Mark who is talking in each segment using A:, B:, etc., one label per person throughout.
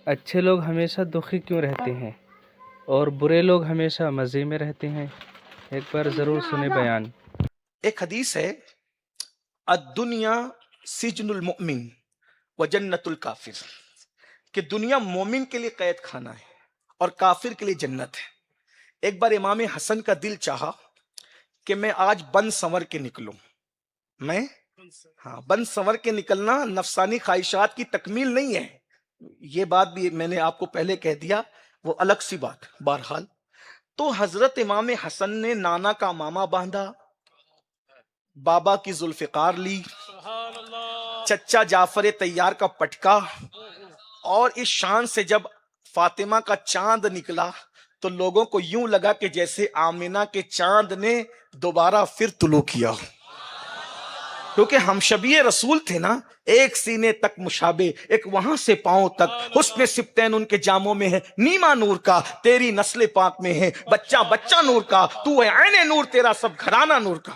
A: اچھے لوگ ہمیشہ دکھی کیوں رہتے ہیں اور برے لوگ ہمیشہ مزے میں رہتے ہیں؟ ایک بار ضرور سنیں بیان۔
B: ایک حدیث ہے، الدنیا سجن المؤمن و جنت الکافر، کہ دنیا مومن کے لیے قید خانہ ہے اور کافر کے لیے جنت ہے۔ ایک بار امام حسن کا دل چاہا کہ میں آج بن سنور کے نکلوں، بن سنور کے نکلنا نفسانی خواہشات کی تکمیل نہیں ہے، یہ بات بھی میں نے آپ کو پہلے کہہ دیا، وہ الگ سی بات۔ بہرحال تو حضرت امام حسن نے نانا کا ماما باندھا، بابا کی ذوالفقار لی، چچا جعفر طیار کا پٹکا، اور اس شان سے جب فاطمہ کا چاند نکلا تو لوگوں کو یوں لگا کہ جیسے آمینہ کے چاند نے دوبارہ پھر طلوع کیا، کیونکہ ہم شبیہ رسول تھے نا، ایک سینے تک مشابہ، ایک وہاں سے پاؤں تک، حسن سبتین ان کے جاموں میں ہے، نیما نور کا تیری نسل پاک میں ہے، بچہ بچہ نور کا تو ہے عین نور، تیرا سب گھرانہ نور کا۔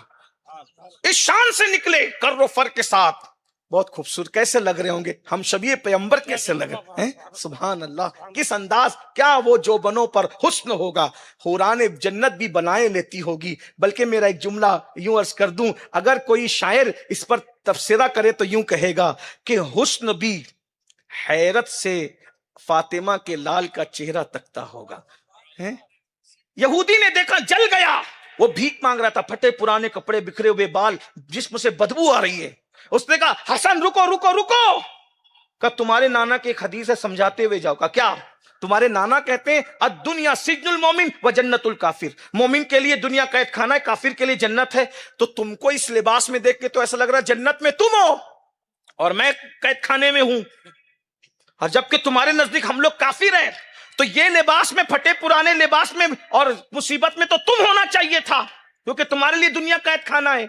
B: اس شان سے نکلے کر و فر کے ساتھ، بہت خوبصورت کیسے لگ رہے ہوں گے، ہم شبیہ پیغمبر کیسے لگ رہے ہیں، سبحان اللہ، کس انداز، کیا وہ جو بنوں پر حسن ہوگا، حوران جنت بھی بنائے لیتی ہوگی۔ بلکہ میرا ایک جملہ یوں عرض کر دوں، اگر کوئی شاعر اس پر تبصرہ کرے تو یوں کہے گا کہ حسن بھی حیرت سے فاطمہ کے لال کا چہرہ تکتا ہوگا۔ یہودی نے دیکھا جل گیا، وہ بھیک مانگ رہا تھا، پھٹے پرانے کپڑے، بکھرے ہوئے بال، جسم سے بدبو آ رہی ہے۔ اس نے کہا حسن رکو رکو رکو، کہ تمہارے نانا کی ایک حدیث ہے، سمجھاتے ہوئے جاؤ۔ کا کیا؟ تمہارے نانا کہتے ہیں الدنیا سجن المومن و جنت الکافر، مومن کے لیے دنیا قید خانہ ہے، کافر کے لیے جنت ہے۔ تو تم کو اس لباس میں دیکھ کے تو ایسا لگ رہا ہے جنت میں تم ہو اور میں قید خانے میں ہوں، اور جبکہ تمہارے نزدیک ہم لوگ کافر ہیں، تو یہ لباس میں، پھٹے پرانے لباس میں اور مصیبت میں تو تم ہونا چاہیے تھا، کیونکہ تمہارے لیے دنیا قید خانہ ہے۔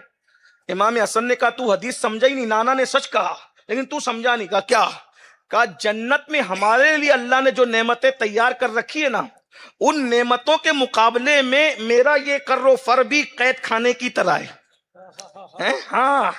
B: امام حسن نے کہا تو حدیث سمجھا ہی نہیں، نانا نے سچ کہا لیکن تو سمجھا نہیں۔ کہا کیا؟ کہا جنت میں ہمارے لیے اللہ نے جو نعمتیں تیار کر رکھی ہے نا، ان نعمتوں کے مقابلے میں میرا یہ کر و فر بھی قید خانے کی طرح ہے۔ ہاں،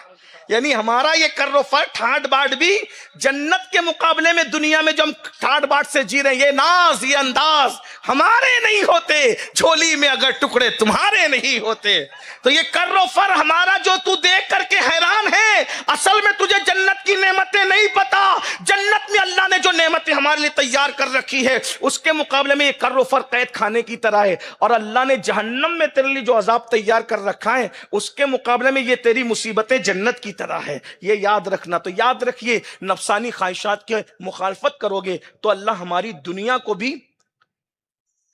B: یعنی ہمارا یہ کر و فر، ٹھاٹ باٹ بھی جنت کے مقابلے میں، دنیا میں جو ہم ٹھاٹ باٹ سے جی رہے ہیں، یہ ناز یہ انداز ہمارے نہیں ہوتے، جھولی میں اگر ٹکڑے تمہارے نہیں ہوتے۔ تو یہ کر و فر ہمارا جو تو دیکھ کر کے حیران ہے، اصل میں تجھے جنت کی نعمتیں نہیں پتا۔ جنت میں اللہ نے جو نعمتیں ہمارے لیے تیار کر رکھی ہے، اس کے مقابلے میں یہ کر و فر قید خانے کی طرح ہے، اور اللہ نے جہنم میں تیرے لیے جو عذاب تیار کر رکھا ہے، اس کے مقابلے میں یہ تیری مصیبتیں جنت کی طرح ہے۔ یہ یاد رکھنا۔ تو یاد رکھیے، نفسانی خواہشات کے مخالفت کرو گے تو اللہ ہماری دنیا کو بھی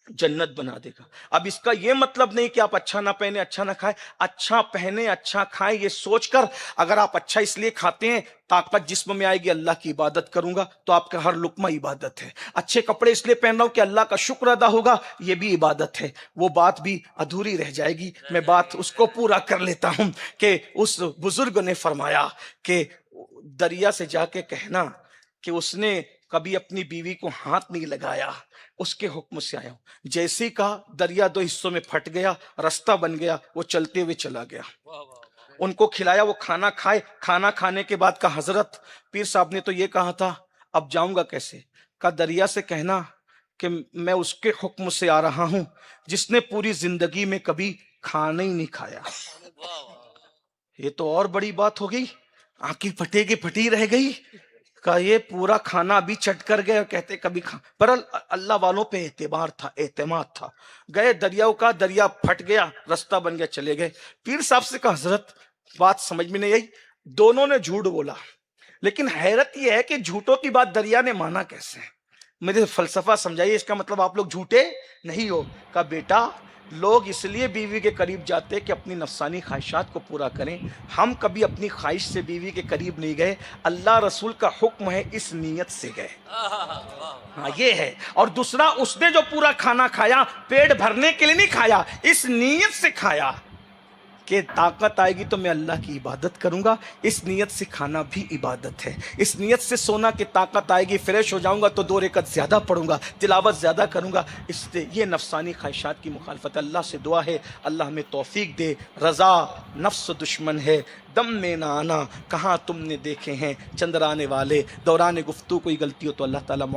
B: جنت بنا دے گا۔ اب اس کا یہ مطلب نہیں کہ آپ اچھا نہ پہنے، اچھا نہ کھائیں، اچھا پہنے اچھا کھائیں، یہ سوچ کر اگر آپ اچھا اس لیے کھاتے ہیں طاقت جسم میں آئے گی، اللہ کی عبادت کروں گا تو آپ کا ہر لقمہ عبادت ہے۔ اچھے کپڑے اس لیے پہن رہا ہوں کہ اللہ کا شکر ادا ہوگا، یہ بھی عبادت ہے۔ وہ بات بھی ادھوری رہ جائے گی، میں بات اس کو پورا کر لیتا ہوں کہ اس بزرگ نے فرمایا کہ دریا سے جا کے کہنا کہ اس نے کبھی اپنی بیوی کو ہاتھ نہیں لگایا، اس کے حکم سے آیا ہوں۔ جیسے کہا دریا دو حصوں میں پھٹ گیا، رستہ بن گیا، وہ چلتے ہوئے چلا گیا۔ ان کو کھلایا، وہ کھانا کھائے۔ کھانا کھانے کے بعد کہا حضرت پیر صاحب نے تو یہ کہا تھا، اب جاؤں گا کیسے؟ کہا دریا سے کہنا کہ میں اس کے حکم سے آ رہا ہوں جس نے پوری زندگی میں کبھی کھانا ہی نہیں کھایا۔ یہ تو اور بڑی بات ہو گئی، آنکھیں پھٹے کی پھٹی رہ گئی، کہ یہ پورا کھانا بھی چٹ کر گئے اور کہتے کبھی پر اللہ والوں پہ اعتبار تھا، اعتماد تھا۔ گئے دریاؤں کا، دریا پھٹ گیا، رستہ بن گیا، چلے گئے۔ پیر صاحب سے کہا حضرت بات سمجھ میں نہیں آئی، دونوں نے جھوٹ بولا، لیکن حیرت یہ ہے کہ جھوٹوں کی بات دریا نے مانا کیسے؟ مجھے فلسفہ سمجھائیے، اس کا مطلب آپ لوگ جھوٹے نہیں ہو۔ کہا بیٹا لوگ اس لیے بیوی کے قریب جاتے کہ اپنی نفسانی خواہشات کو پورا کریں، ہم کبھی اپنی خواہش سے بیوی کے قریب نہیں گئے، اللہ رسول کا حکم ہے اس نیت سے گئے۔ ہاں یہ ہے۔ اور دوسرا، اس نے جو پورا کھانا کھایا پیٹ بھرنے کے لیے نہیں کھایا، اس نیت سے کھایا کہ طاقت آئے گی تو میں اللہ کی عبادت کروں گا۔ اس نیت سے کھانا بھی عبادت ہے۔ اس نیت سے سونا کہ طاقت آئے گی، فریش ہو جاؤں گا تو 2 رکعت زیادہ پڑھوں گا، تلاوت زیادہ کروں گا۔ اس سے یہ نفسانی خواہشات کی مخالفت۔ اللہ سے دعا ہے اللہ ہمیں توفیق دے۔ رضا نفس دشمن ہے، دم میں نہ آنا، کہاں تم نے دیکھے ہیں چندرانے والے۔ دوران گفتگو کوئی غلطی ہو تو اللہ تعالیٰ